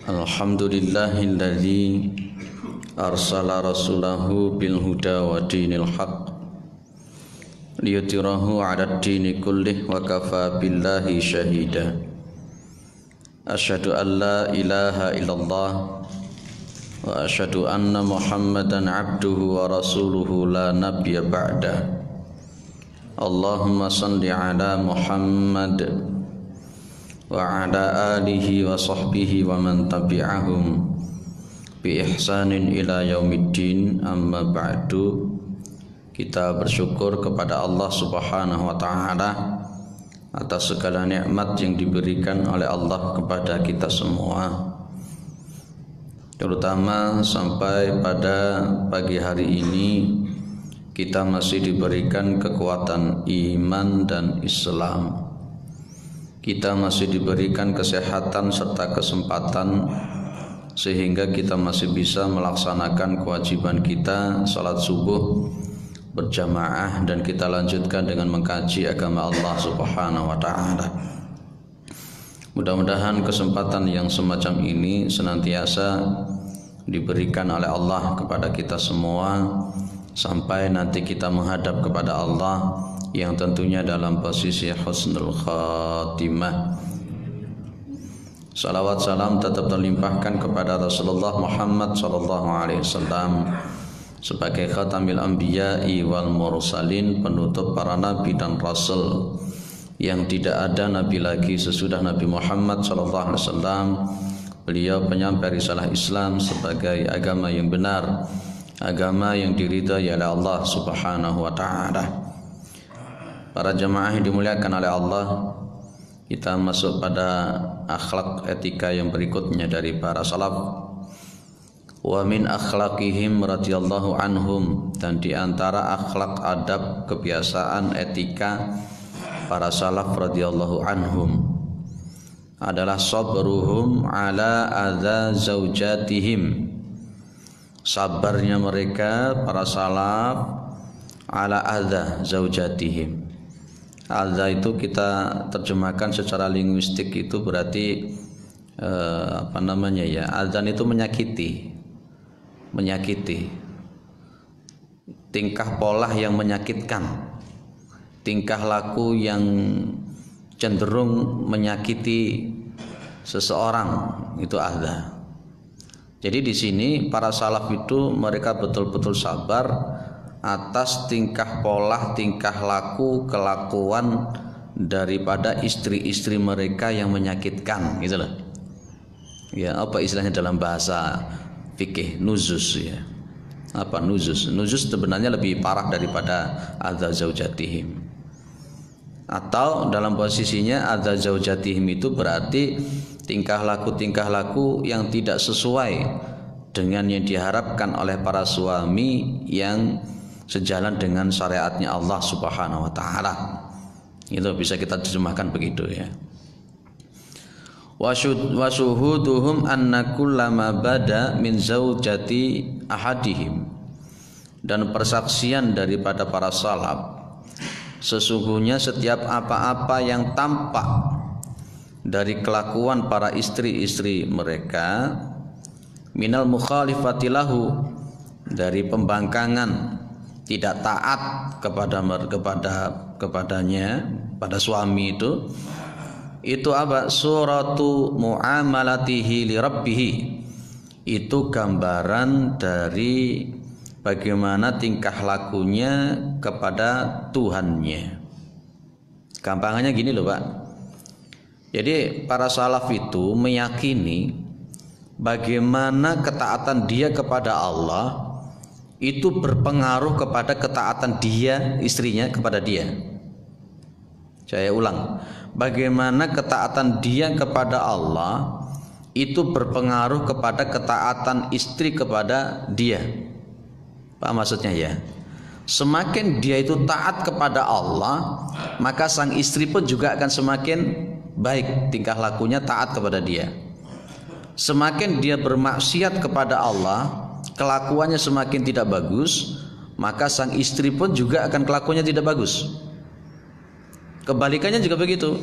Alhamdulillahilladzi arsala rasulahu bil huda wa dinil haq liyutirahu 'ala ad-dini kullih wa kafa billahi syahida. Asyhadu an la ilaha illallah wa asyhadu anna Muhammadan 'abduhu wa rasuluhu la nabiyya ba'da. Allahumma shalli 'ala Muhammad wa ala alihi wa sahbihi wa man tabi'ahum bi ihsanin ila yaumiddin. Amma ba'du. Kita bersyukur kepada Allah Subhanahu wa taala atas segala nikmat yang diberikan oleh Allah kepada kita semua, terutama sampai pada pagi hari ini kita masih diberikan kekuatan iman dan Islam. Kita masih diberikan kesehatan serta kesempatan sehingga kita masih bisa melaksanakan kewajiban kita salat subuh berjamaah, dan kita lanjutkan dengan mengkaji agama Allah Subhanahu wa taala. Mudah-mudahan kesempatan yang semacam ini senantiasa diberikan oleh Allah kepada kita semua sampai nanti kita menghadap kepada Allah yang tentunya dalam posisi husnul khatimah. Salawat salam tetap terlimpahkan kepada Rasulullah Muhammad sallallahu alaihi wasallam sebagai khatamil anbiya'i wal mursalin, penutup para nabi dan rasul, yang tidak ada nabi lagi sesudah Nabi Muhammad sallallahu alaihi wasallam. Beliau penyampai risalah Islam sebagai agama yang benar, agama yang diridhai oleh Allah Subhanahu wa taala. Para jemaah yang dimuliakan oleh Allah, kita masuk pada akhlak etika yang berikutnya dari para salaf. Wa min akhlaqihim radhiyallahu anhum, dan di antara akhlak adab kebiasaan etika para salaf radhiyallahu anhum adalah sabruhum ala adza zaujatihim, sabarnya mereka para salaf ala adza zaujatihim. Adza itu kita terjemahkan secara linguistik itu berarti adzan itu menyakiti, tingkah pola yang menyakitkan, tingkah laku yang cenderung menyakiti seseorang, itu adza. Jadi di sini para salaf itu mereka betul-betul sabar atas tingkah pola, tingkah laku, kelakuan daripada istri-istri mereka yang menyakitkan, gitu loh. Ya, apa istilahnya dalam bahasa fikih? Nuzuz, ya. Apa nuzuz? Nuzuz sebenarnya lebih parah daripada adza zaujatihim. Atau dalam posisinya adza zaujatihim itu berarti tingkah laku yang tidak sesuai dengan yang diharapkan oleh para suami yang sejalan dengan syariatnya Allah Subhanahu wa taala. Itu bisa kita terjemahkan begitu, ya. Wa syuhuduhum anna kullama bada min zaujati ahadihim, dan persaksian daripada para salaf, sesungguhnya setiap apa-apa yang tampak dari kelakuan para istri-istri mereka, minal mukhalifati lahu, dari pembangkangan, tidak taat kepadanya, pada suami itu apa? Suratu muamalatihi li rabbih, itu gambaran dari bagaimana tingkah lakunya kepada Tuhannya. Gampangannya gini loh, Pak. Jadi para salaf itu meyakini bagaimana ketaatan dia kepada Allah itu berpengaruh kepada ketaatan dia, istrinya, kepada dia. Saya ulang, bagaimana ketaatan dia kepada Allah itu berpengaruh kepada ketaatan istri kepada dia. Pak, maksudnya ya, semakin dia itu taat kepada Allah, maka sang istri pun juga akan semakin baik tingkah lakunya, taat kepada dia. Semakin dia bermaksiat kepada Allah, kelakuannya semakin tidak bagus, maka sang istri pun juga akan kelakuannya tidak bagus. Kebalikannya juga begitu.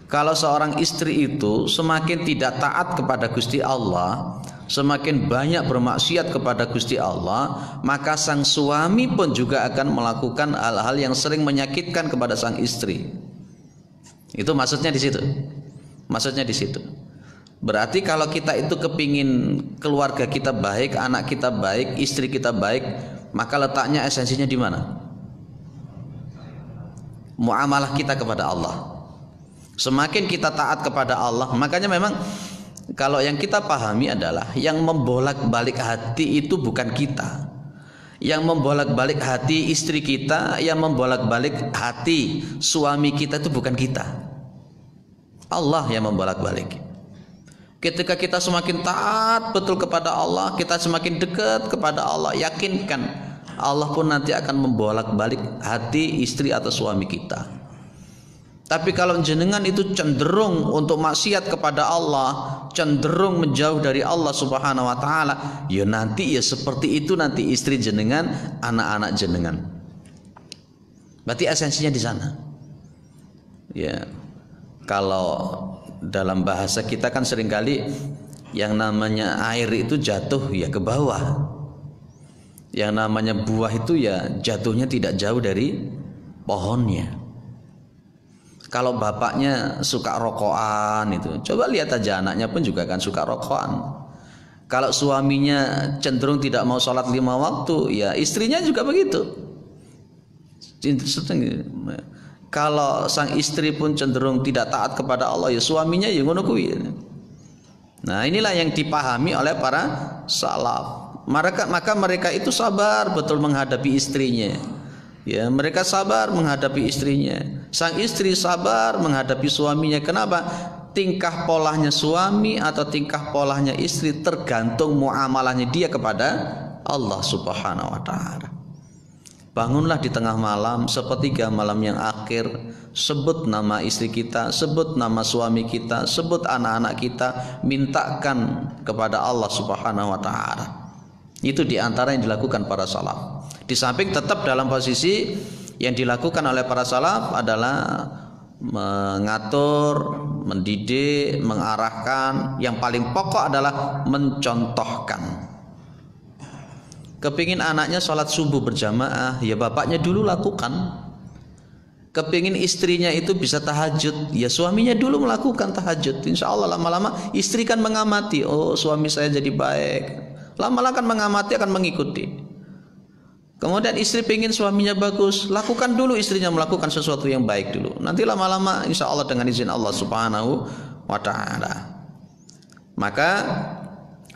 Kalau seorang istri itu semakin tidak taat kepada Gusti Allah, semakin banyak bermaksiat kepada Gusti Allah, maka sang suami pun juga akan melakukan hal-hal yang sering menyakitkan kepada sang istri. Itu maksudnya di situ. Maksudnya di situ. Berarti kalau kita itu kepingin keluarga kita baik, anak kita baik, istri kita baik, maka letaknya esensinya di mana? Muamalah kita kepada Allah. Semakin kita taat kepada Allah, makanya memang kalau yang kita pahami adalah yang membolak-balik hati itu bukan kita. Yang membolak-balik hati istri kita, yang membolak-balik hati suami kita itu bukan kita. Allah yang membolak-balik. Ketika kita semakin taat betul kepada Allah, kita semakin dekat kepada Allah, yakinkan Allah pun nanti akan membolak-balik hati istri atau suami kita. Tapi kalau jenengan itu cenderung untuk maksiat kepada Allah, cenderung menjauh dari Allah Subhanahu wa taala, ya nanti ya seperti itu nanti istri jenengan, anak-anak jenengan. Berarti esensinya di sana. Ya. Kalau dalam bahasa kita kan seringkali yang namanya air itu jatuh ya ke bawah. Yang namanya buah itu ya jatuhnya tidak jauh dari pohonnya. Kalau bapaknya suka rokokan itu, coba lihat aja anaknya pun juga kan suka rokokan. Kalau suaminya cenderung tidak mau sholat 5 waktu, ya istrinya juga begitu. Kalau sang istri pun cenderung tidak taat kepada Allah, ya suaminya ya ngono kuwi. Nah, inilah yang dipahami oleh para salaf. Maka mereka itu sabar betul menghadapi istrinya. Ya, mereka sabar menghadapi istrinya. Sang istri sabar menghadapi suaminya. Kenapa? Tingkah polanya suami atau tingkah polanya istri tergantung muamalahnya dia kepada Allah Subhanahu wa taala. Bangunlah di tengah malam, sepertiga malam yang akhir, sebut nama istri kita, sebut nama suami kita, sebut anak-anak kita, mintakan kepada Allah Subhanahu wa taala. Itu diantara yang dilakukan para salaf. Di samping tetap dalam posisi yang dilakukan oleh para salaf adalah mengatur, mendidik, mengarahkan. Yang paling pokok adalah mencontohkan. Kepingin anaknya sholat subuh berjamaah, ya bapaknya dulu lakukan. Kepingin istrinya itu bisa tahajud, ya suaminya dulu melakukan tahajud. Insya Allah lama-lama istri kan mengamati, oh suami saya jadi baik. Lama-lama kan mengamati, akan mengikuti. Kemudian istri pengen suaminya bagus, lakukan dulu istrinya melakukan sesuatu yang baik dulu. Nanti lama-lama insya Allah dengan izin Allah Subhanahu wa taala. Maka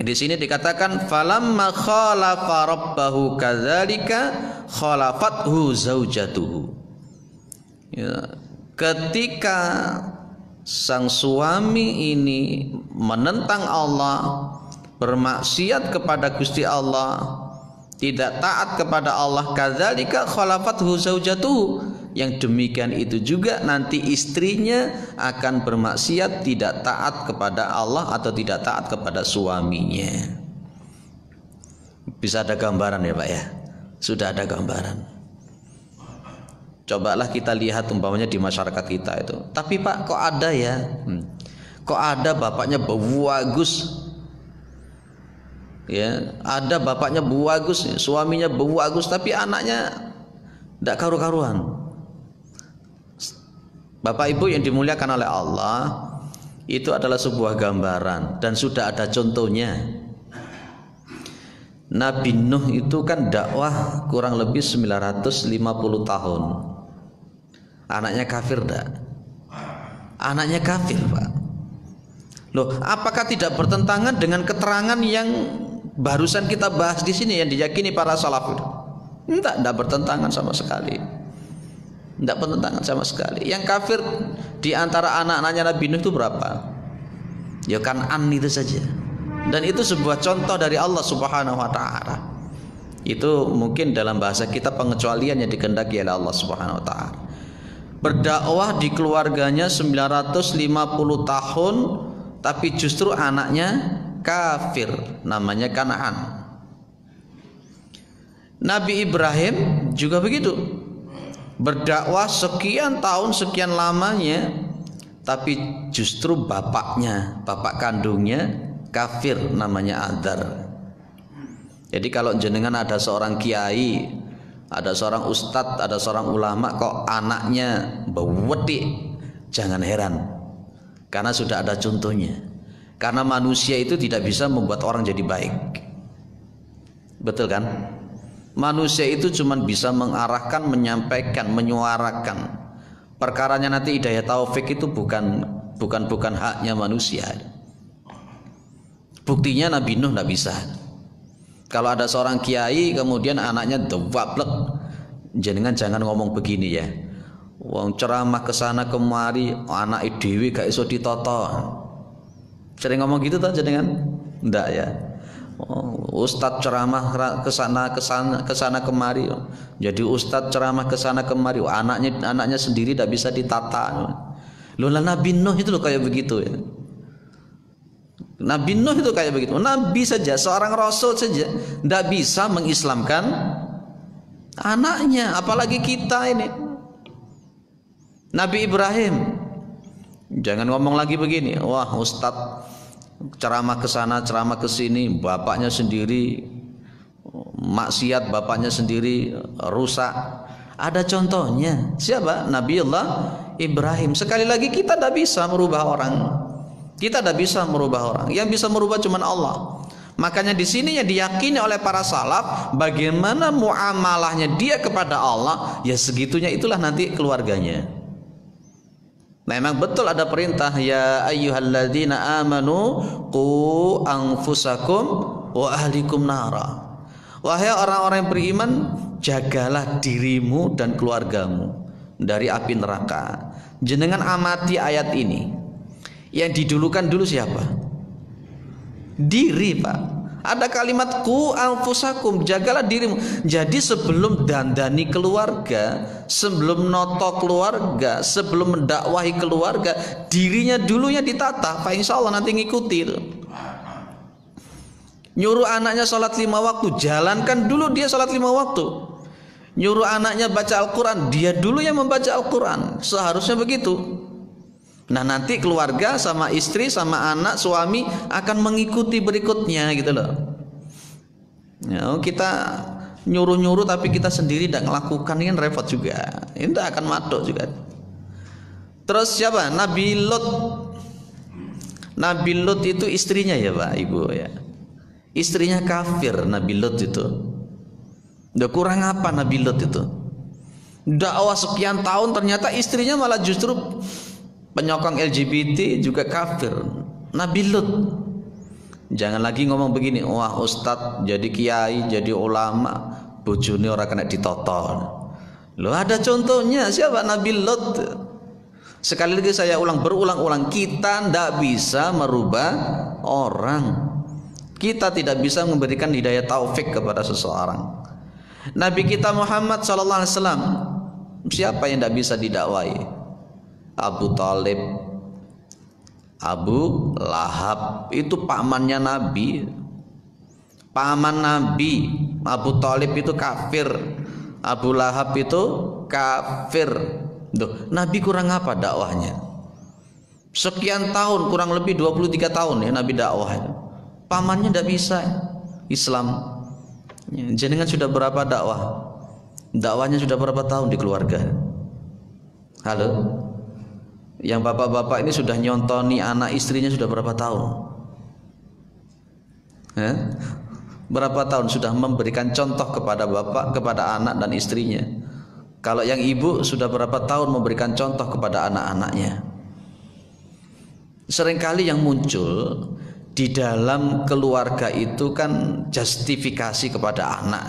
di sini dikatakan falamma khalafa rabbahu kadzalika khalafathu zaujatuhu. Ya, ketika sang suami ini menentang Allah, bermaksiat kepada Gusti Allah, tidak taat kepada Allah, kadzalika khalafathu zaujatuhu, yang demikian itu juga nanti istrinya akan bermaksiat, tidak taat kepada Allah atau tidak taat kepada suaminya. Bisa ada gambaran ya Pak ya? Sudah ada gambaran. Cobalah kita lihat umpamanya di masyarakat kita itu. Tapi Pak kok ada ya? Kok ada bapaknya bagus? Ya, ada bapaknya bagus, suaminya bagus, tapi anaknya tidak karu-karuan. Bapak Ibu yang dimuliakan oleh Allah, itu adalah sebuah gambaran dan sudah ada contohnya. Nabi Nuh itu kan dakwah kurang lebih 950 tahun. Anaknya kafir enggak? Anaknya kafir, Pak. Loh, apakah tidak bertentangan dengan keterangan yang barusan kita bahas di sini yang diyakini para salaf itu? Tidak bertentangan sama sekali. Tidak bertentangan sama sekali. Yang kafir di antara anak-anaknya Nabi Nuh itu berapa? Ya Kan'an itu saja. Dan itu sebuah contoh dari Allah Subhanahu wa taala. Itu mungkin dalam bahasa kita pengecualian yang dikehendaki oleh Allah Subhanahu wa taala. Berdakwah di keluarganya 950 tahun, tapi justru anaknya kafir, namanya Kan'an. Nabi Ibrahim juga begitu, berdakwah sekian tahun, sekian lamanya, tapi justru bapaknya, bapak kandungnya kafir, namanya Adzar. Jadi kalau jenengan ada seorang kiai, ada seorang ustadz, ada seorang ulama kok anaknya bewedi, jangan heran, karena sudah ada contohnya. Karena manusia itu tidak bisa membuat orang jadi baik, betul kan? Manusia itu cuma bisa mengarahkan, menyampaikan, menyuarakan. Perkaranya nanti hidayah taufik itu bukan haknya manusia. Buktinya Nabi Nuh tidak bisa. Kalau ada seorang kiai kemudian anaknya dewablek, jenengan jangan ngomong begini ya. Wong ceramah kesana kemari, anak dewi gak iso ditoto. Sering ngomong gitu tuh jenengan? Enggak ya. Ustadz ceramah kesana kemari, jadi ustadz ceramah kesana kemari, anaknya sendiri tidak bisa ditata. Loh, Nabi Nuh itu loh kayak begitu ya. Nabi Nuh itu kayak begitu. Nabi saja, seorang rasul saja tidak bisa mengislamkan anaknya, apalagi kita ini. Nabi Ibrahim, jangan ngomong lagi begini, wah ustadz ceramah ke sana, ceramah ke sini, bapaknya sendiri maksiat, bapaknya sendiri rusak. Ada contohnya. Siapa? Nabiullah Ibrahim. Sekali lagi kita tidak bisa merubah orang. Kita tidak bisa merubah orang. Yang bisa merubah cuma Allah. Makanya di sini ya diyakini oleh para salaf bagaimana muamalahnya dia kepada Allah, ya segitunya itulah nanti keluarganya. Memang betul ada perintah ya ayyuhalladzina amanu qu anfusakum wa ahlikum nara. Wahai orang-orang yang beriman, jagalah dirimu dan keluargamu dari api neraka. Jenengan amati ayat ini. Yang didulukan dulu siapa? Diri, Pak. Ada kalimat ku anfusakum, jagalah dirimu. Jadi sebelum dandani keluarga, sebelum noto keluarga, sebelum mendakwahi keluarga, dirinya dulunya ditata. Pak, insya Allah nanti ngikuti itu. Nyuruh anaknya sholat 5 waktu, jalankan dulu dia sholat 5 waktu. Nyuruh anaknya baca Al-Quran, dia dulu yang membaca Al-Quran. Seharusnya begitu. Nah nanti keluarga sama istri sama anak suami akan mengikuti berikutnya gitu loh. Ya, kita nyuruh-nyuruh tapi kita sendiri tidak melakukan, ini kan repot juga. Ini tidak akan madok juga. Terus siapa? Nabi Lut. Nabi Lut itu istrinya ya Pak Ibu ya. Istrinya kafir Nabi Lut itu. Udah kurang apa Nabi Lut itu? Dakwah sekian tahun ternyata istrinya malah justru penyokong LGBT juga kafir. Nabi Lut. Jangan lagi ngomong begini, wah ustadz jadi kiai, jadi ulama, bojone ora kena ditoton. Loh ada contohnya, siapa? Nabi Lut. Sekali lagi saya berulang-ulang, kita tidak bisa merubah orang. Kita tidak bisa memberikan hidayah taufik kepada seseorang. Nabi kita Muhammad SAW, siapa yang tidak bisa didakwahi? Abu Talib, Abu Lahab, itu pamannya Nabi. Paman Nabi. Abu Talib itu kafir, Abu Lahab itu kafir. Duh, Nabi kurang apa dakwahnya? Sekian tahun, kurang lebih 23 tahun ya Nabi dakwah. Pamannya tidak bisa Islam. Jenengan sudah berapa dakwah? Dakwahnya sudah berapa tahun di keluarga? Halo? Yang bapak-bapak ini sudah nyontoni anak istrinya sudah berapa tahun? Berapa tahun sudah memberikan contoh kepada bapak, kepada anak dan istrinya? Kalau yang ibu sudah berapa tahun memberikan contoh kepada anak-anaknya? Seringkali yang muncul di dalam keluarga itu kan justifikasi kepada anak.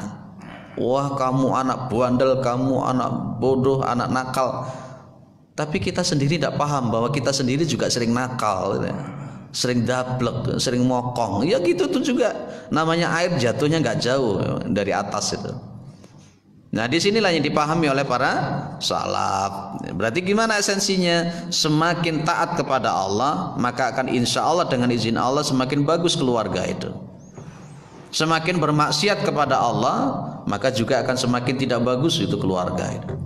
Wah kamu anak bandel, kamu anak bodoh, anak nakal. Tapi kita sendiri tidak paham bahwa kita sendiri juga sering nakal, gitu ya. Sering dablek, sering mokong. Ya gitu tuh juga. Namanya air jatuhnya nggak jauh dari atas itu. Nah disinilah yang dipahami oleh para salaf. Berarti gimana esensinya? Semakin taat kepada Allah, maka akan insya Allah dengan izin Allah semakin bagus keluarga itu. Semakin bermaksiat kepada Allah, maka juga akan semakin tidak bagus itu keluarga itu.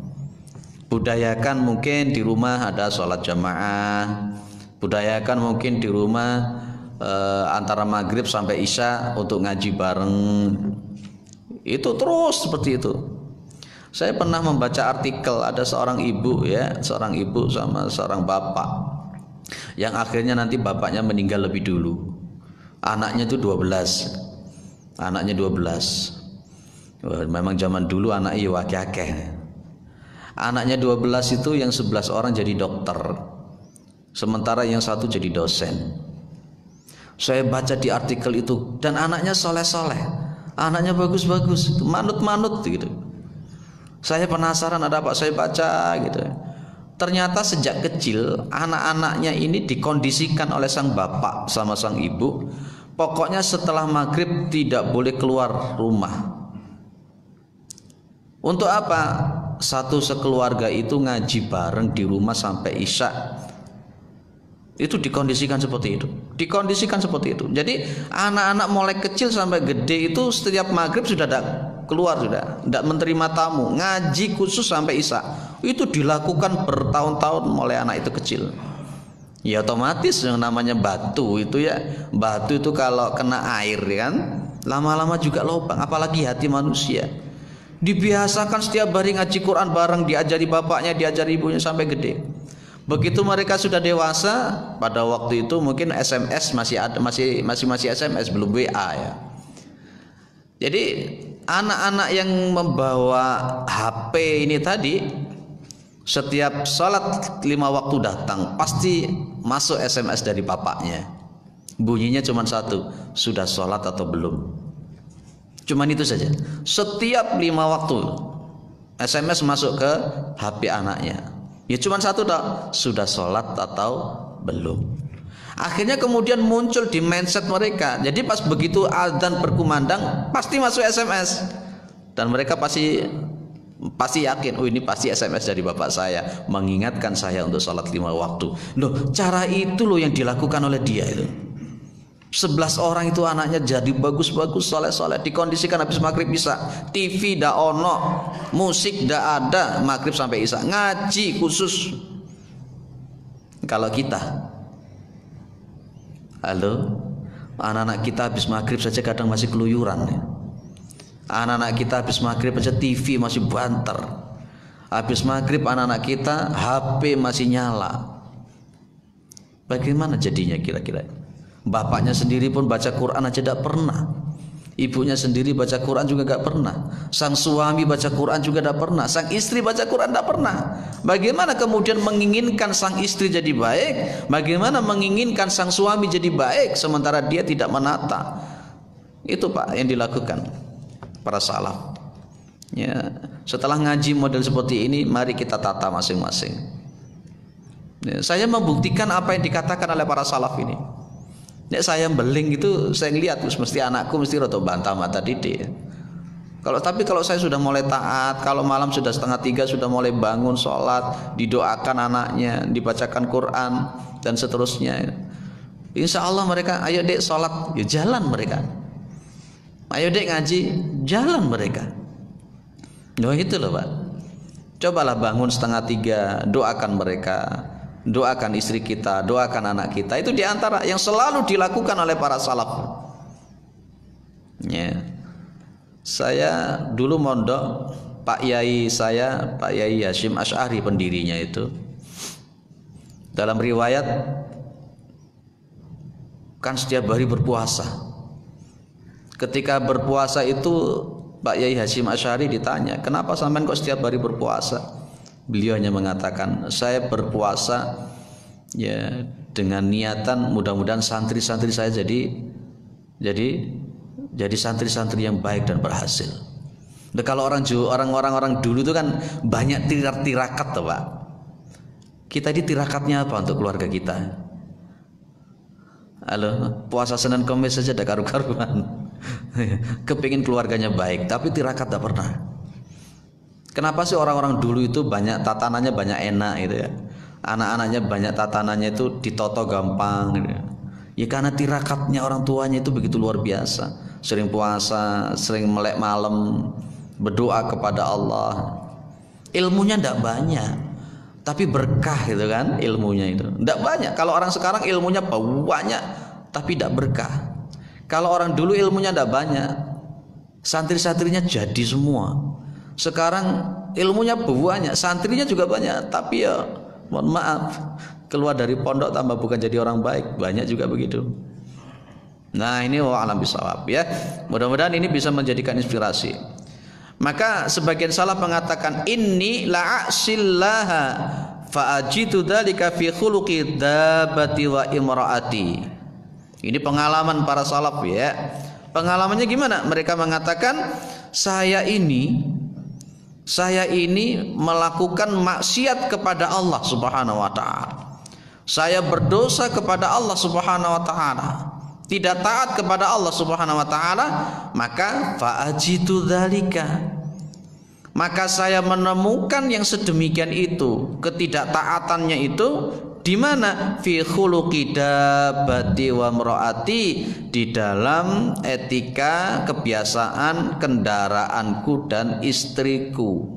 Budayakan mungkin di rumah ada sholat jamaah. Budayakan mungkin di rumah antara maghrib sampai isya untuk ngaji bareng. Itu terus seperti itu. Saya pernah membaca artikel ada seorang ibu sama seorang bapak yang akhirnya nanti bapaknya meninggal lebih dulu. Anaknya itu 12. Anaknya 12. Wah, memang zaman dulu anak iya wakil-wakil. Anaknya 12 itu yang 11 orang jadi dokter, sementara yang satu jadi dosen. Saya baca di artikel itu, dan anaknya soleh-soleh, anaknya bagus-bagus, manut-manut gitu. Saya penasaran ada apa, saya baca gitu. Ternyata sejak kecil anak-anaknya ini dikondisikan oleh sang bapak sama sang ibu, pokoknya setelah maghrib tidak boleh keluar rumah. Untuk apa? Satu sekeluarga itu ngaji bareng di rumah sampai isya. Itu dikondisikan seperti itu. Dikondisikan seperti itu. Jadi anak-anak mulai kecil sampai gede itu setiap maghrib sudah ada keluar, sudah tidak menerima tamu, ngaji khusus sampai isya. Itu dilakukan bertahun-tahun mulai anak itu kecil. Ya otomatis yang namanya batu itu ya, batu itu kalau kena air kan lama-lama juga lubang, apalagi hati manusia. Dibiasakan setiap hari ngaji Quran bareng, diajari bapaknya, diajari ibunya sampai gede. Begitu mereka sudah dewasa, pada waktu itu mungkin SMS masih ada, masih SMS, belum WA ya. Jadi anak-anak yang membawa HP ini tadi, setiap sholat 5 waktu datang pasti masuk SMS dari bapaknya. Bunyinya cuma satu, sudah sholat atau belum. Cuman itu saja. Setiap 5 waktu SMS masuk ke HP anaknya. Ya cuman satu dah, sudah sholat atau belum. Akhirnya kemudian muncul di mindset mereka. Jadi pas begitu azan berkumandang pasti masuk SMS. Dan mereka pasti yakin, oh ini pasti SMS dari bapak saya mengingatkan saya untuk sholat 5 waktu. Loh, cara itu loh yang dilakukan oleh dia itu. 11 orang itu anaknya jadi bagus-bagus, soleh-soleh, dikondisikan habis maghrib bisa, TV dak ono, musik dak ada, maghrib sampai isya ngaji khusus. Kalau kita, halo, anak-anak kita habis maghrib saja kadang masih keluyuran ya. Anak-anak kita habis maghrib aja TV masih banter. Habis maghrib anak-anak kita HP masih nyala. Bagaimana jadinya kira-kira? Bapaknya sendiri pun baca Quran aja tidak pernah. Ibunya sendiri baca Quran juga tidak pernah. Sang suami baca Quran juga tidak pernah. Sang istri baca Quran tidak pernah. Bagaimana kemudian menginginkan sang istri jadi baik? Bagaimana menginginkan sang suami jadi baik sementara dia tidak menata? Itu Pak yang dilakukan para salaf. Ya, setelah ngaji model seperti ini, mari kita tata masing-masing. Ya, saya membuktikan apa yang dikatakan oleh para salaf ini. Nek saya beling itu saya ngeliat mesti anakku mesti roto bantah mata didik. Tapi kalau saya sudah mulai taat, kalau malam sudah 2:30 sudah mulai bangun sholat, didoakan anaknya, dibacakan Quran dan seterusnya. Insya Allah mereka, ayo dek sholat, ya jalan mereka. Ayo dek ngaji, jalan mereka. Loh itu loh Pak. Cobalah bangun 2:30, doakan mereka. Doakan istri kita, doakan anak kita. Itu diantara yang selalu dilakukan oleh para salaf. Ya. Saya dulu mondok, Pak Yai Hashim Asy'ari pendirinya itu. Dalam riwayat kan setiap hari berpuasa. Ketika berpuasa itu Pak Yai Hashim Asy'ari ditanya, kenapa sampean kok setiap hari berpuasa? Beliau hanya mengatakan, saya berpuasa ya dengan niatan mudah-mudahan santri-santri saya jadi santri-santri yang baik dan berhasil. Nah, kalau orang-orang dulu itu kan banyak tirakat tuh Pak. Kita ini tirakatnya apa untuk keluarga kita? Halo, puasa Senin Kamis saja ada karu-karuan. Kepingin keluarganya baik, tapi tirakat tak pernah. Kenapa sih orang-orang dulu itu banyak tatanannya banyak enak gitu ya? Anak-anaknya banyak tatanannya itu ditoto gampang gitu ya. Ya karena tirakatnya orang tuanya itu begitu luar biasa. Sering puasa, sering melek malam, berdoa kepada Allah. ilmunya tidak banyak, tapi berkah gitu kan ilmunya itu. Tidak banyak. Kalau orang sekarang ilmunya banyak, tapi tidak berkah. Kalau orang dulu ilmunya tidak banyak, santri-santrinya jadi semua. Sekarang ilmunya banyak, santrinya juga banyak, tapi ya mohon maaf, keluar dari pondok tambah bukan jadi orang baik, banyak juga begitu. Nah ini wa'alam bisawab ya. Mudah-mudahan ini bisa menjadikan inspirasi. Maka sebagian salaf mengatakan inni la'asillaha fa'ajitu dzalika fi khuluqi dabati wa imraati. Ini pengalaman para salaf ya. Pengalamannya gimana? Mereka mengatakan saya ini melakukan maksiat kepada Allah Subhanahu wa taala. Saya berdosa kepada Allah Subhanahu wa taala. Tidak taat kepada Allah Subhanahu wa taala, maka fa'ajitu dzalika. Maka saya menemukan yang sedemikian itu, ketidaktaatannya itu di mana? Fi khuluqi dabbati wa mraati, di dalam etika kebiasaan kendaraanku dan istriku.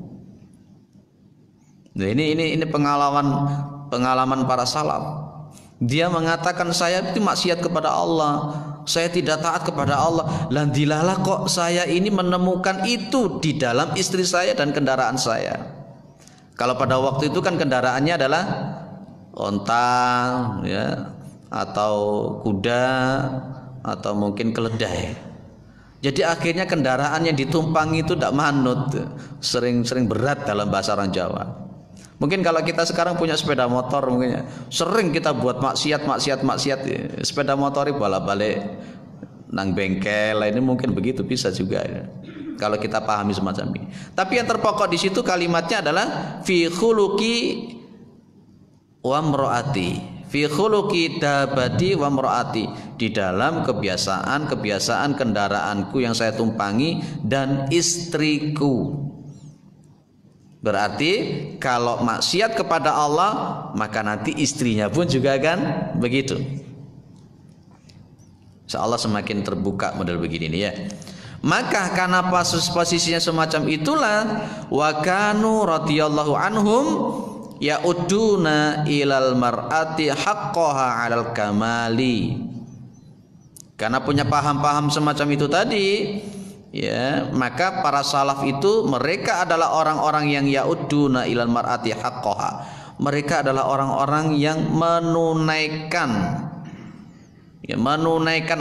Nah, ini pengalaman para salaf. Dia mengatakan saya itu maksiat kepada Allah, saya tidak taat kepada Allah. Landilalah kok saya ini menemukan itu di dalam istri saya dan kendaraan saya. Kalau pada waktu itu kan kendaraannya adalah onta ya, atau kuda, atau mungkin keledai. Jadi akhirnya kendaraan yang ditumpangi itu tidak manut, sering berat dalam bahasa orang Jawa. Mungkin kalau kita sekarang punya sepeda motor, mungkin ya, sering kita buat maksiat ya. Sepeda motor ini balik nang bengkel, ini mungkin begitu bisa juga ya, kalau kita pahami semacam ini. Tapi yang terpokok di situ kalimatnya adalah fi khuluqi wa mraati, fi khuluqi dabati wa mraati, di dalam kebiasaan kendaraanku yang saya tumpangi dan istriku. Berarti kalau maksiat kepada Allah, maka nanti istrinya pun juga kan begitu. Insyaallah semakin terbuka model begini nih ya. Maka karena posisinya semacam itulah, wa kanu radhiyallahu anhum ya'uduna ilal mar'ati haqqaha 'alal kamali. Karena punya paham-paham semacam itu tadi, ya, maka para salaf itu mereka adalah orang-orang yang ya'uduna ilal mar'ati haqqaha. Mereka adalah orang-orang yang menunaikan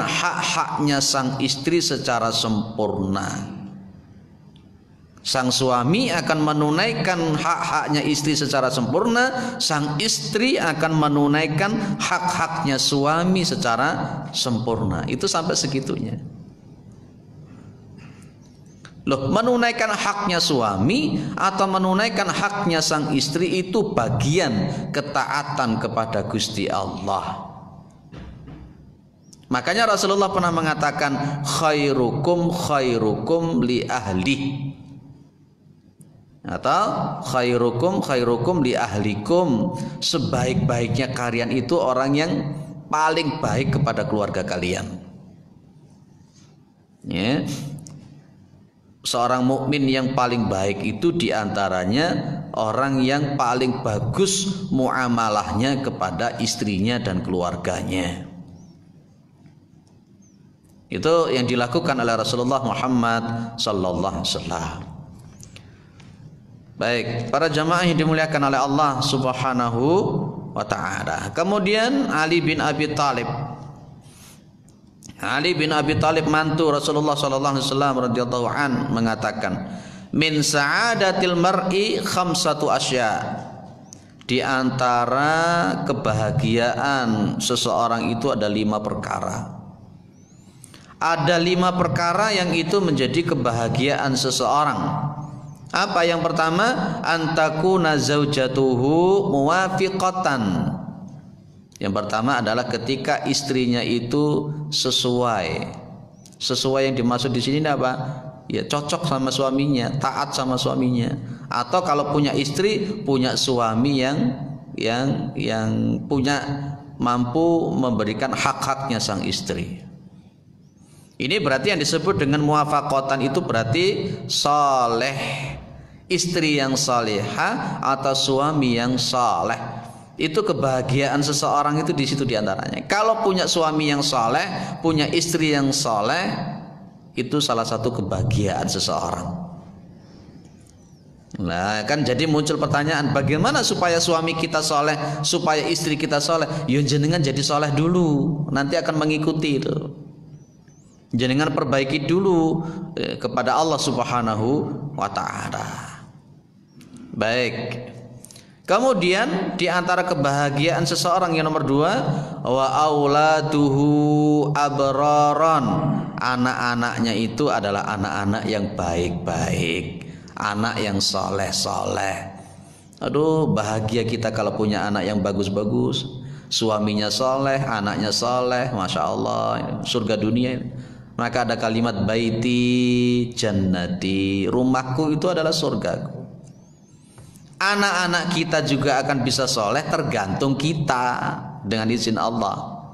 hak-haknya sang istri secara sempurna. Sang suami akan menunaikan hak-haknya istri secara sempurna, sang istri akan menunaikan hak-haknya suami secara sempurna. Itu sampai segitunya. Loh, menunaikan haknya suami atau menunaikan haknya sang istri itu bagian ketaatan kepada Gusti Allah. Makanya Rasulullah pernah mengatakan khairukum li ahli, atau khairukum li ahlikum, sebaik-baiknya kalian itu orang yang paling baik kepada keluarga kalian. Ya. Seorang mukmin yang paling baik itu diantaranya orang yang paling bagus muamalahnya kepada istrinya dan keluarganya. Itu yang dilakukan oleh Rasulullah Muhammad sallallahu alaihi wasallam. Baik, para jamaah yang dimuliakan oleh Allah Subhanahu wa taala. Kemudian Ali bin Abi Thalib. Ali bin Abi Thalib mantu Rasulullah sallallahu alaihi wasallam radhiyallahu an mengatakan, min sa'adatil mar'i khamsatu asya. Di antara kebahagiaan seseorang itu ada 5 perkara. Ada 5 perkara yang itu menjadi kebahagiaan seseorang. Apa yang pertama? Antakuna zaujatuhu muwafiqatan. Yang pertama adalah ketika istrinya itu sesuai yang dimaksud di sini apa? Ya cocok sama suaminya, taat sama suaminya. Atau kalau punya istri, punya suami yang punya mampu memberikan hak-haknya sang istri. Ini berarti yang disebut dengan muwafaqatan itu berarti soleh. istri yang salihah atau suami yang saleh. Itu kebahagiaan seseorang itu di situ diantaranya. Kalau punya suami yang saleh, punya istri yang saleh, itu salah satu kebahagiaan seseorang. Nah, kan jadi muncul pertanyaan, bagaimana supaya suami kita saleh, supaya istri kita saleh? Ya jenengan jadi saleh dulu, nanti akan mengikuti itu. Jenengan perbaiki dulu kepada Allah Subhanahu wa taala. Baik. Kemudian di antara kebahagiaan seseorang yang nomor 2, wa auladuhu abraron. Anak-anaknya itu adalah anak-anak yang baik-baik, anak yang soleh-soleh. Aduh, bahagia kita kalau punya anak yang bagus-bagus, suaminya soleh, anaknya soleh, masya Allah, surga dunia. Maka ada kalimat baiti jannati, rumahku itu adalah surgaku. Anak-anak kita juga akan bisa soleh tergantung kita dengan izin Allah,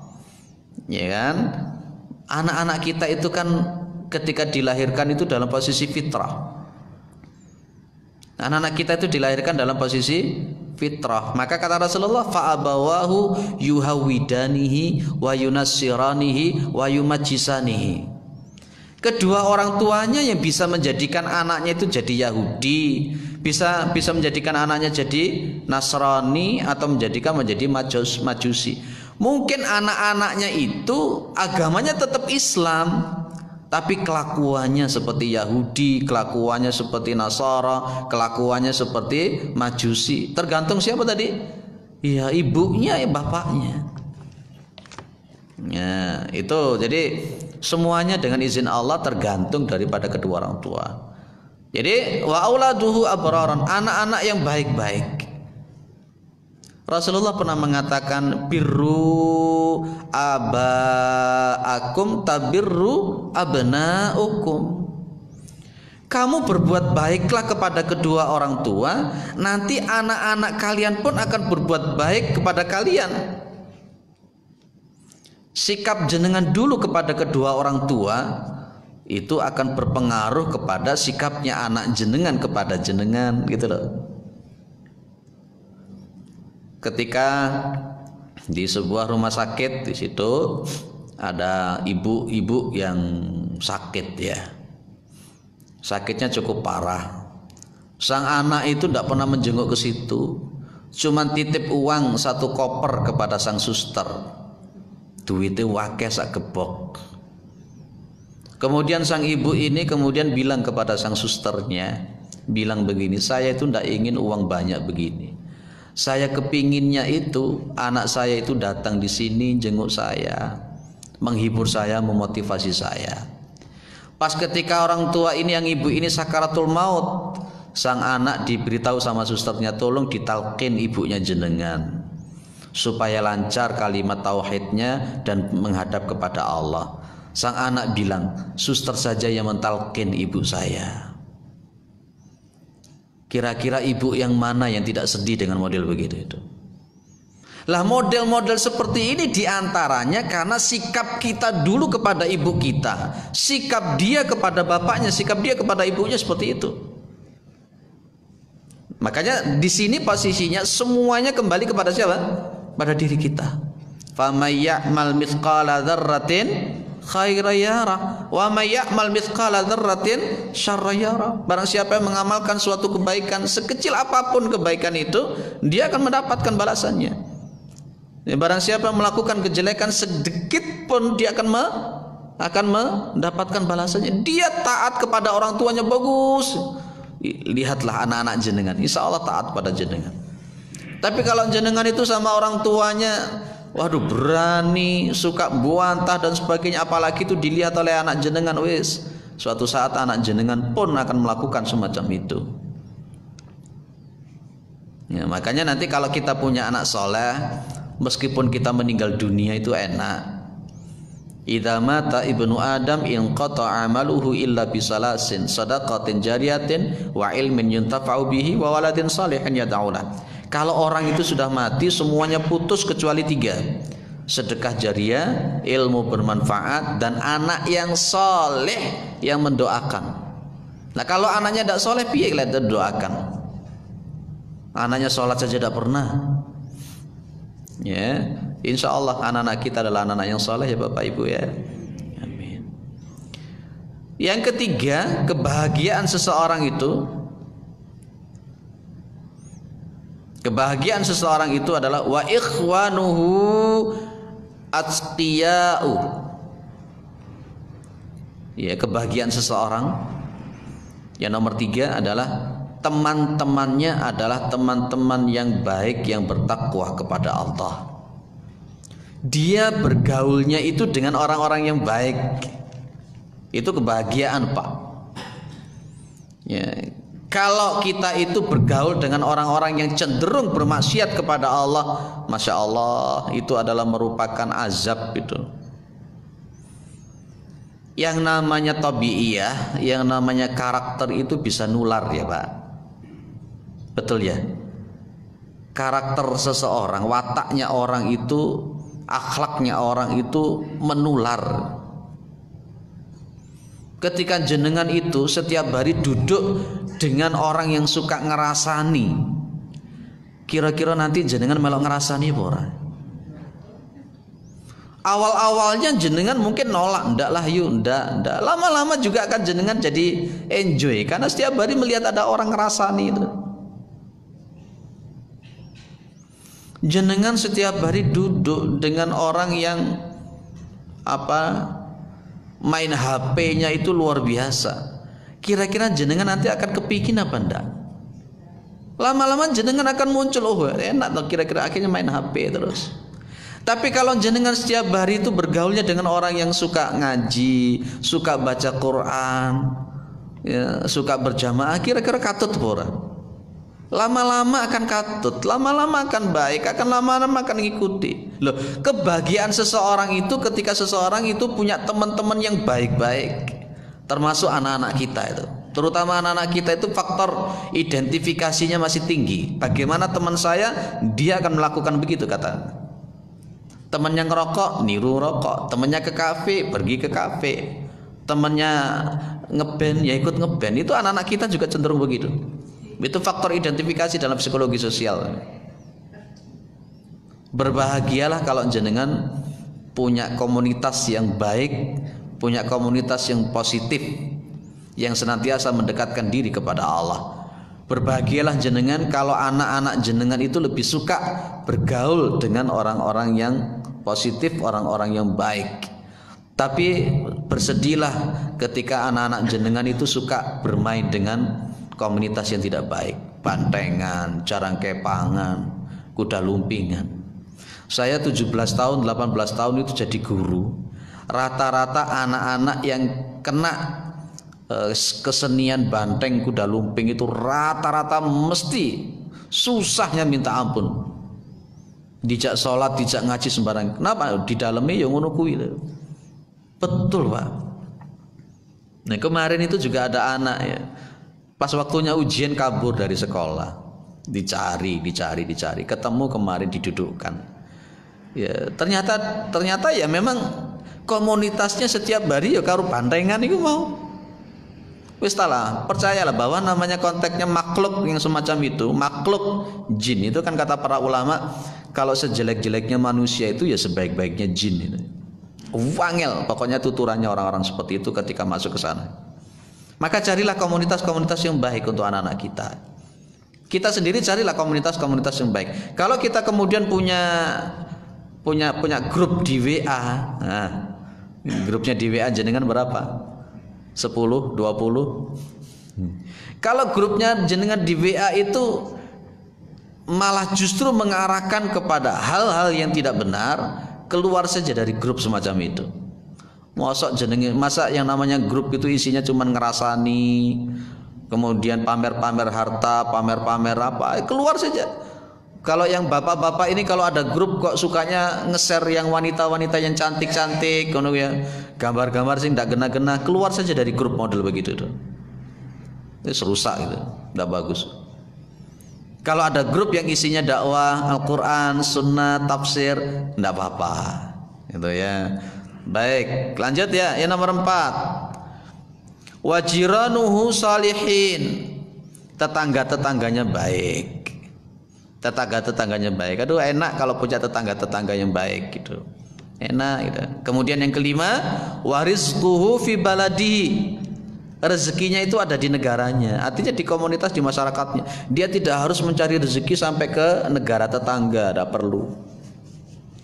ya kan? Anak-anak kita itu kan ketika dilahirkan itu dalam posisi fitrah. Anak-anak kita itu dilahirkan dalam posisi fitrah. Maka kata Rasulullah, fa'abawahu yuhawidanihi wa yunassiranihi wa yumajjisanihi. Kedua orang tuanya yang bisa menjadikan anaknya itu jadi Yahudi, bisa menjadikan anaknya jadi Nasrani, atau menjadi Majusi. Mungkin anak-anaknya itu agamanya tetap Islam, tapi kelakuannya seperti Yahudi, kelakuannya seperti Nasara, kelakuannya seperti Majusi. Tergantung siapa tadi? Ya ibunya, ya bapaknya. Ya, itu jadi semuanya dengan izin Allah tergantung daripada kedua orang tua. Jadi wa auladuhu abraran, anak-anak yang baik-baik. Rasulullah pernah mengatakan birru abaakum tabirru abnaukum. Kamu berbuat baiklah kepada kedua orang tua, nanti anak-anak kalian pun akan berbuat baik kepada kalian. Sikap jenengan dulu kepada kedua orang tua itu akan berpengaruh kepada sikapnya anak jenengan kepada jenengan, gitu loh. Ketika di sebuah rumah sakit, di situ ada ibu-ibu yang sakit ya. Sakitnya cukup parah. Sang anak itu tidak pernah menjenguk ke situ, cuman titip uang 1 koper kepada sang suster. Duitnya wakeh sak gebok. Kemudian sang ibu ini kemudian bilang kepada sang susternya, bilang begini, saya itu tidak ingin uang banyak begini. Saya kepinginnya itu anak saya itu datang di sini jenguk saya, menghibur saya, memotivasi saya. Pas ketika orang tua ini, yang ibu ini sakaratul maut, sang anak diberitahu sama susternya, tolong ditalkin ibunya jenengan supaya lancar kalimat tauhidnya dan menghadap kepada Allah. Sang anak bilang, suster saja yang mentalkin ibu saya. Kira-kira ibu yang mana yang tidak sedih dengan model begitu itu? Lah, model-model seperti ini diantaranya karena sikap kita dulu kepada ibu kita, sikap dia kepada bapaknya, sikap dia kepada ibunya seperti itu. Makanya di sini posisinya semuanya kembali kepada siapa? Pada diri kita. Famay ya'mal mithqala dzarratin khairan yara wa may ya'mal mithqala dzarratin syarran yara. Barang siapa yang mengamalkan suatu kebaikan, sekecil apapun kebaikan itu, dia akan mendapatkan balasannya. Barang siapa yang melakukan kejelekan sedikit pun, dia akan mendapatkan balasannya. Dia taat kepada orang tuanya, bagus. Lihatlah anak-anak jenengan, insya Allah taat pada jenengan. Tapi kalau jenengan itu sama orang tuanya, waduh, berani, suka buantah dan sebagainya, apalagi itu dilihat oleh anak jenengan, wis, suatu saat anak jenengan pun akan melakukan semacam itu. Ya, makanya nanti kalau kita punya anak soleh, meskipun kita meninggal dunia itu enak. Idza mata ibnu Adam inqata amaluhu illa bisalasin sadaqatin jariyatin wa ilmin yuntafa'u bihi wa waladin salihin yad'ulah. Kalau orang itu sudah mati, semuanya putus kecuali 3. Sedekah jariah, ilmu bermanfaat, dan anak yang soleh yang mendoakan. Nah kalau anaknya tidak soleh, piye kita doakan? Anaknya sholat saja tidak pernah. Ya, insya Allah anak-anak kita adalah anak-anak yang soleh ya Bapak Ibu ya. Amin. Yang ketiga, kebahagiaan seseorang itu adalah wa ikhwanuhu atqiya'u. Ya, kebahagiaan seseorang yang nomor tiga adalah teman-temannya adalah teman-teman yang baik, yang bertakwa kepada Allah. Dia bergaulnya itu dengan orang-orang yang baik. Itu kebahagiaan, Pak. Ya, kalau kita itu bergaul dengan orang-orang yang cenderung bermaksiat kepada Allah, Masya Allah, itu adalah merupakan azab itu. Yang namanya tabi'iyah, yang namanya karakter itu bisa nular ya Pak. Betul ya? Karakter seseorang, wataknya orang itu, akhlaknya orang itu menular. Ketika jenengan itu setiap hari duduk dengan orang yang suka ngerasani, kira-kira nanti jenengan melok ngerasani apa ora? Awal-awalnya jenengan mungkin nolak, ndak lah yuk, ndak. Lama-lama juga akan jenengan jadi enjoy, karena setiap hari melihat ada orang ngerasani itu. Jenengan setiap hari duduk dengan orang yang main HP-nya itu luar biasa. Kira-kira jenengan nanti akan kepikir apa ndak? Lama-lama jenengan akan muncul, oh enak tuh kira-kira akhirnya main HP terus. Tapi kalau jenengan setiap hari itu bergaulnya dengan orang yang suka ngaji, suka baca Quran, ya, suka berjamaah, kira-kira katut pura. Lama-lama akan katut, lama-lama akan baik, akan lama-lama akan ngikuti. Loh, kebahagiaan seseorang itu ketika seseorang itu punya teman-teman yang baik-baik, termasuk anak-anak kita itu. Terutama anak-anak kita itu faktor identifikasinya masih tinggi. Bagaimana teman saya, dia akan melakukan begitu kata. Temannya ngerokok, niru rokok. Temannya ke kafe, pergi ke kafe. Temannya ngeband, ya ikut ngeband. Itu anak-anak kita juga cenderung begitu. Itu faktor identifikasi dalam psikologi sosial. Berbahagialah kalau jenengan punya komunitas yang baik, punya komunitas yang positif, yang senantiasa mendekatkan diri kepada Allah. Berbahagialah jenengan kalau anak-anak jenengan itu lebih suka bergaul dengan orang-orang yang positif, orang-orang yang baik. Tapi bersedihlah ketika anak-anak jenengan itu suka bermain dengan komunitas yang tidak baik, bantengan, jarang kepangan, kuda lumpingan. Saya 17 tahun, 18 tahun itu jadi guru. Rata-rata anak-anak yang kena kesenian banteng, kuda lumping itu rata-rata mesti susahnya minta ampun. Dijak sholat, dijak ngaji sembarang. Kenapa? Di dalamnya yang ngono kuwi. Betul Pak. Nah kemarin itu juga ada anak ya. Pas waktunya ujian kabur dari sekolah, dicari, ketemu kemarin didudukkan. Ya ternyata ya memang komunitasnya setiap hari ya karo bantengan itu mau. Wis lah, percayalah bahwa namanya konteksnya makhluk yang semacam itu, makhluk jin itu kan kata para ulama, kalau sejelek-jeleknya manusia itu ya sebaik-baiknya jin itu. Wangel, pokoknya tuturannya orang-orang seperti itu ketika masuk ke sana. Maka carilah komunitas-komunitas yang baik untuk anak-anak kita. Kita sendiri carilah komunitas-komunitas yang baik. Kalau kita kemudian punya grup di WA, nah, grupnya di WA jenengan berapa? 10, 20. Kalau grupnya jenengan di WA itu malah justru mengarahkan kepada hal-hal yang tidak benar, keluar saja dari grup semacam itu. Masa yang namanya grup itu isinya cuma ngerasani, kemudian pamer-pamer harta, pamer-pamer apa, keluar saja. Kalau yang bapak-bapak ini kalau ada grup kok sukanya nge-share yang wanita-wanita yang cantik-cantik, ya, gambar-gambar sih ndak gena-gena, keluar saja dari grup model begitu tuh. Itu rusak gitu, ndak bagus. Kalau ada grup yang isinya dakwah, Al-Quran, Sunnah, Tafsir, ndak apa-apa, gitu ya. Baik, lanjut ya. Yang nomor 4. wa jiranuhu salihin, tetangga-tetangganya baik. Tetangga-tetangganya baik. Aduh enak kalau punya tetangga-tetangga yang baik gitu. Enak gitu. Kemudian yang kelima, warizquhu fi baladihi. Rezekinya itu ada di negaranya. Artinya di komunitas, di masyarakatnya. Dia tidak harus mencari rezeki sampai ke negara tetangga, tidak perlu.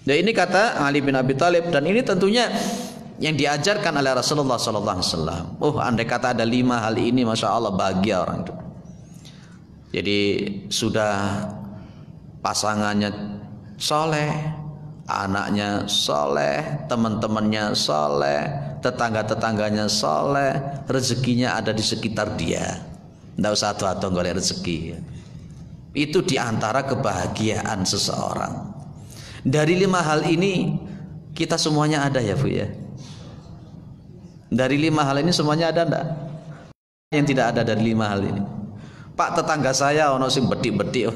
Dan ini kata Ali bin Abi Thalib, dan ini tentunya yang diajarkan oleh Rasulullah sallallahu alaihi wasallam. Andai kata ada 5 hal ini, masya Allah bahagia orang itu. Jadi sudah pasangannya soleh, anaknya soleh, teman-temannya soleh, tetangga-tetangganya soleh, rezekinya ada di sekitar dia. Tidak usah atu-atu golek rezeki. Itu diantara kebahagiaan seseorang. Dari 5 hal ini kita semuanya ada ya Bu ya. Dari 5 hal ini semuanya ada enggak? Yang tidak ada dari 5 hal ini. Pak, tetangga saya ono sing bedik-bedik.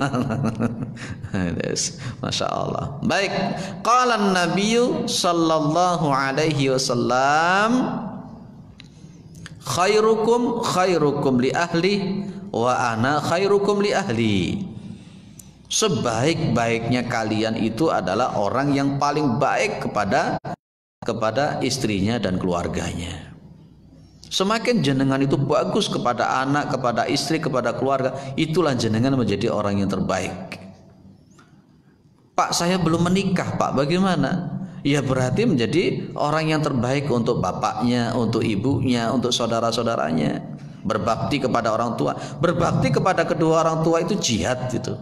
Masya Allah. Baik. Qala an-nabiyyu sallallahu alaihi wasallam, khairukum li ahli wa ana khairukum li ahli. Sebaik-baiknya kalian itu adalah orang yang paling baik kepada istrinya dan keluarganya. Semakin jenengan itu bagus kepada anak, kepada istri, kepada keluarga, itulah jenengan menjadi orang yang terbaik. Pak, saya belum menikah, Pak, bagaimana? Ya berarti menjadi orang yang terbaik untuk bapaknya, untuk ibunya, untuk saudara-saudaranya. Berbakti kepada orang tua. Berbakti kepada kedua orang tua itu jihad itu.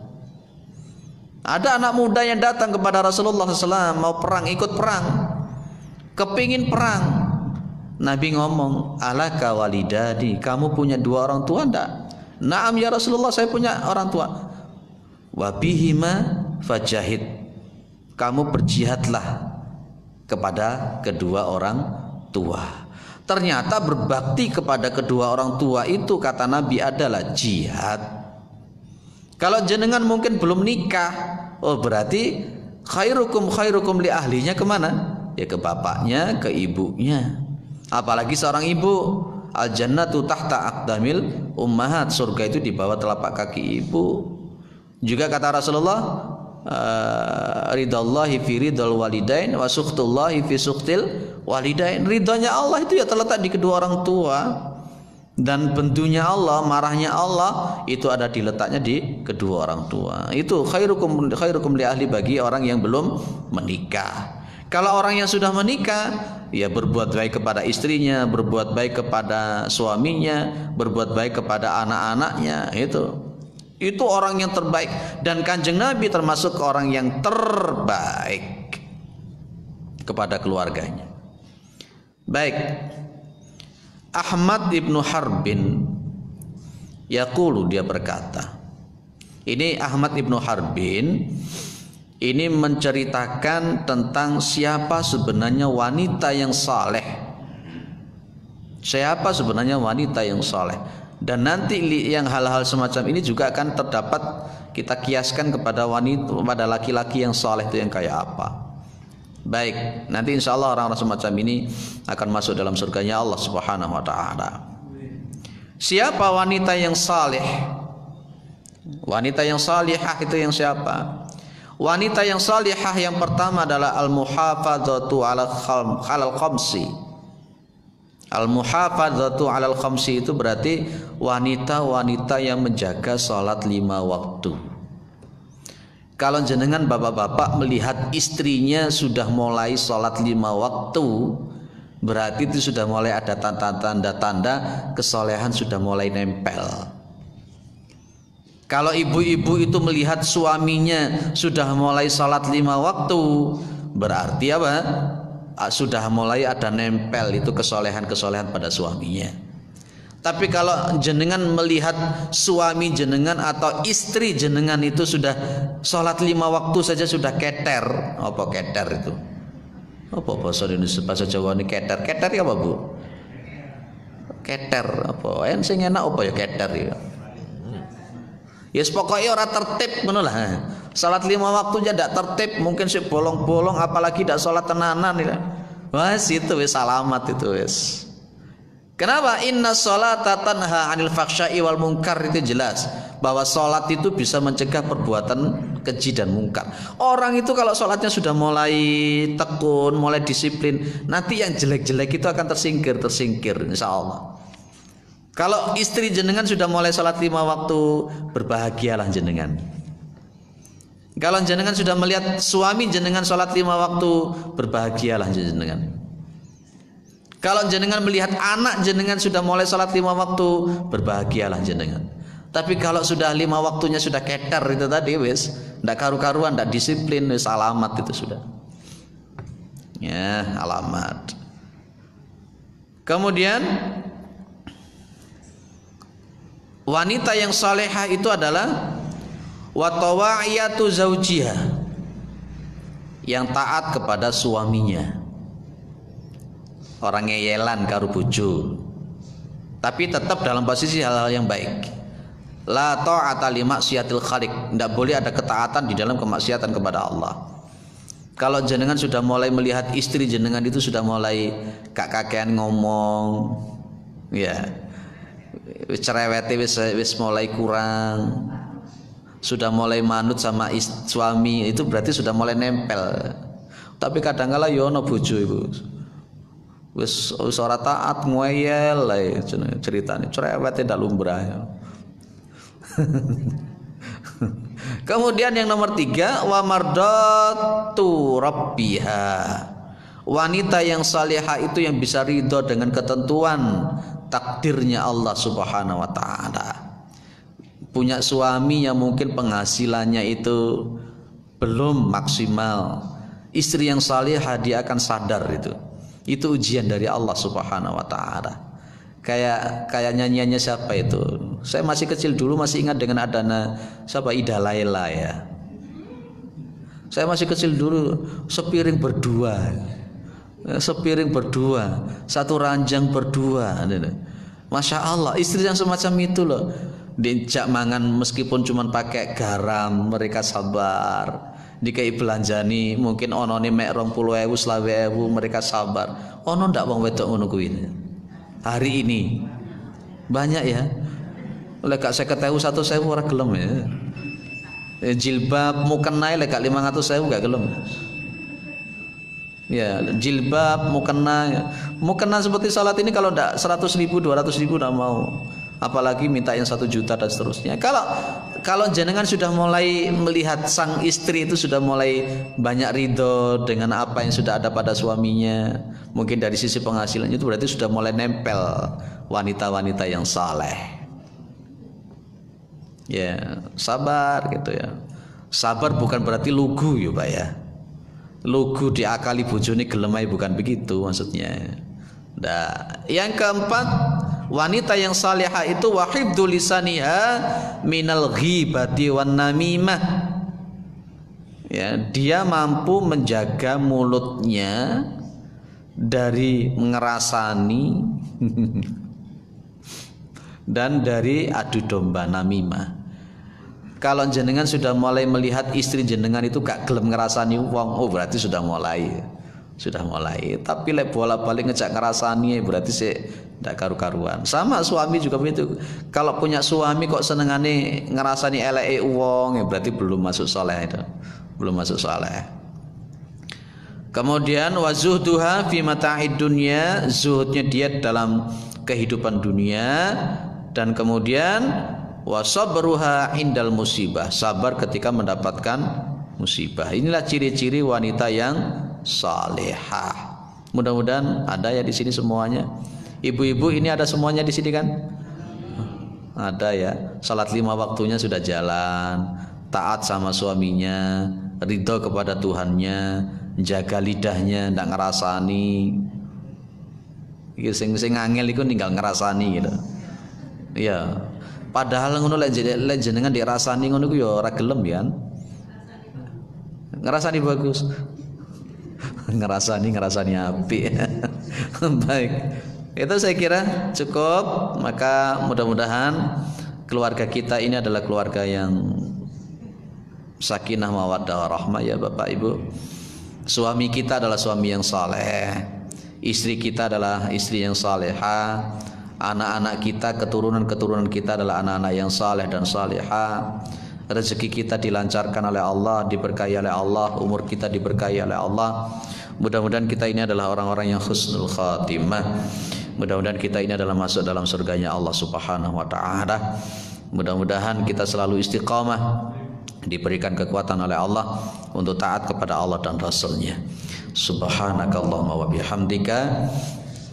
Ada anak muda yang datang kepada Rasulullah SAW mau perang, ikut perang, kepingin perang. Nabi ngomong, alaka walidadi, kamu punya 2 orang tua enggak? Naam ya Rasulullah, saya punya orang tua. Wabihima fajahid, kamu berjihadlah kepada kedua orang tua. Ternyata berbakti kepada kedua orang tua itu kata Nabi adalah jihad. Kalau jenengan mungkin belum nikah, berarti khairukum li ahlinya kemana? Ya ke bapaknya, ke ibunya. Apalagi seorang ibu, al jannatu tahta aqdamil ummahat, surga itu di bawah telapak kaki ibu. Juga kata Rasulullah, ridallahi fi ridal walidain wa sukhtullahi fi sukhtil walidain. Ridhonya Allah itu ya terletak di kedua orang tua, dan bentunya Allah, marahnya Allah itu ada di letaknya di kedua orang tua. Itu khairukum li ahli bagi orang yang belum menikah. Kalau orang yang sudah menikah, ya berbuat baik kepada istrinya, berbuat baik kepada suaminya, berbuat baik kepada anak-anaknya. Itu orang yang terbaik. Dan Kanjeng Nabi termasuk orang yang terbaik kepada keluarganya. Baik. Ahmad ibnu Harbin yaqulu, dia berkata, ini Ahmad ibnu Harbin ini menceritakan tentang siapa sebenarnya wanita yang saleh. Siapa sebenarnya wanita yang saleh. Dan nanti yang hal-hal semacam ini juga akan terdapat, kita kiaskan kepada wanita, pada laki-laki yang saleh itu yang kayak apa. Baik, nanti insya Allah orang-orang semacam ini akan masuk dalam surganya Allah Subhanahu wa ta'ala. Siapa wanita yang saleh? Wanita yang salihah itu yang siapa? Wanita yang salihah yang pertama adalah al-muhafadzatu 'alal khamsi. Al-muhafadzatu 'alal khamsi itu berarti wanita-wanita yang menjaga salat 5 waktu. Kalau jenengan bapak-bapak melihat istrinya sudah mulai sholat 5 waktu, berarti itu sudah mulai ada tanda-tanda kesolehan sudah mulai nempel. Kalau ibu-ibu itu melihat suaminya sudah mulai sholat 5 waktu, berarti apa? Sudah mulai ada nempel itu kesolehan-kesolehan pada suaminya. Tapi kalau jenengan melihat suami jenengan atau istri jenengan itu sudah sholat 5 waktu saja sudah keter. Apa keter itu? Apa bahasa Indonesia, bahasa Jawa ini keter? Keter ya apa Bu? Keter apa? Sing enak apa ya keter ya? Yes pokoknya orang tertib ngono lah. Sholat 5 waktu aja tidak tertib, mungkin sih bolong-bolong, apalagi tidak sholat tenanan ya. Wes itu wes salamat itu wes. Kenapa? Inna sholata tanha 'anil fahsya'i wal munkar, itu jelas bahwa sholat itu bisa mencegah perbuatan keji dan mungkar. Orang itu kalau sholatnya sudah mulai tekun, mulai disiplin, nanti yang jelek-jelek itu akan tersingkir insya Allah. Kalau istri jenengan sudah mulai sholat 5 waktu, berbahagialah jenengan. Kalau jenengan sudah melihat suami jenengan sholat 5 waktu, berbahagialah jenengan. Kalau jenengan melihat anak jenengan sudah mulai sholat 5 waktu, berbahagialah jenengan. Tapi kalau sudah 5 waktunya sudah keter itu tadi, wis ndak karu-karuan, ndak disiplin, wis alamat itu sudah. Ya, alamat. Kemudian wanita yang salehah itu adalah wa tawa'iyatu zaujiha, yang taat kepada suaminya. Orang ngeyelan karo bojo, tapi tetap dalam posisi hal-hal yang baik. La ta'ata li maksiatil khaliq, tidak boleh ada ketaatan di dalam kemaksiatan kepada Allah. Kalau jenengan sudah mulai melihat istri jenengan itu sudah mulai kakean ngomong, ya wis cerewete wis mulai kurang, sudah mulai manut sama suami, itu berarti sudah mulai nempel. Tapi kadang-kala yo ono bojo iku wis ora taat, ngoyel ae ceritane, cerewete ndak lumrah. Kemudian yang nomor 3, wa mardatu rabbiha, wanita yang salihah itu yang bisa ridho dengan ketentuan takdirnya Allah Subhanahu wa taala. Punya suami yang mungkin penghasilannya itu belum maksimal, istri yang salihah dia akan sadar itu ujian dari Allah Subhanahu wa taala. Kayak nyanyiannya siapa itu? Saya masih kecil dulu masih ingat dengan adanya siapa, Ida Laila ya. Saya masih kecil dulu sepiring berdua, satu ranjang berdua. Masya Allah, istri yang semacam itu loh, diajak mangan meskipun cuma pakai garam, mereka sabar. Dikai belanjani mungkin onone mek 20.000 20.000, mereka sabar. Ono ndak wong wedok ngono kuwi hari ini banyak ya. Oleh kak 50.000 1.000 ora gelem ya. Jilbab mukena lek 500.000 gak gelem. Ya, jilbab mukena seperti salat ini kalau ndak 100.000 200.000 ndak mau. Apalagi minta yang 1 juta dan seterusnya. Kalau jenengan sudah mulai melihat sang istri itu sudah mulai banyak ridho dengan apa yang sudah ada pada suaminya, mungkin dari sisi penghasilan, itu berarti sudah mulai nempel wanita-wanita yang saleh. Ya, sabar gitu ya. Sabar bukan berarti lugu ya Pak ya. Lugu diakali bojone gelemai, bukan begitu maksudnya. Nah, yang keempat, wanita yang salihah itu wahibdu lisaniha minal ghibati wan namimah. Ya, dia mampu menjaga mulutnya dari mengerasani dan dari adu domba, namimah. Kalau jenengan sudah mulai melihat istri jenengan itu gak gelem ngerasani wong, oh berarti sudah mulai. Tapi lek bola-balik ngejak ngerasani berarti sih ndak karu-karuan. Sama suami juga begitu. Kalau punya suami kok senengane ngerasani eleke wong, ya berarti belum masuk saleh itu. Belum masuk saleh. Kemudian wazuhduha fi mata'id dunya, zuhudnya dia dalam kehidupan dunia. Dan kemudian wasabruha indal musibah, sabar ketika mendapatkan musibah. Inilah ciri-ciri wanita yang salihah. Mudah-mudahan ada ya di sini semuanya. Ibu-ibu ini ada semuanya di sini kan? Ada ya. Salat 5 waktunya sudah jalan, taat sama suaminya, ridho kepada Tuhannya, jaga lidahnya, ndak ngerasani. Iki sing angel iku ninggal ngerasani gitu. Iya. Padahal ngono lek jenengan dirasani ngono ku ya ora gelem ya. Ngerasani bagus. ngerasani api. Baik, itu saya kira cukup. Maka mudah-mudahan keluarga kita ini adalah keluarga yang sakinah mawaddah warahmah ya Bapak Ibu. Suami kita adalah suami yang saleh, istri kita adalah istri yang salehah, anak-anak kita, keturunan-keturunan kita adalah anak-anak yang saleh dan salehah. Rezeki kita dilancarkan oleh Allah, diberkahi oleh Allah, umur kita diberkahi oleh Allah. Mudah-mudahan kita ini adalah orang-orang yang husnul khatimah. Mudah-mudahan kita ini adalah masuk dalam surganya Allah Subhanahu wa taala. Mudah-mudahan kita selalu istiqamah, diberikan kekuatan oleh Allah untuk taat kepada Allah dan Rasul-Nya. Subhanakallahumma wa bihamdika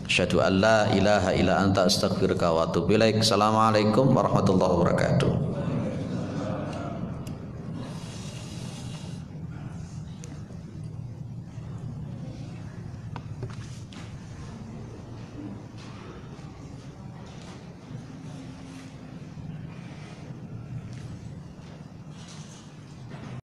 asyhadu an la ilaha illa anta astaghfiruka wa atubu ilaik. Assalamualaikum warahmatullahi wabarakatuh.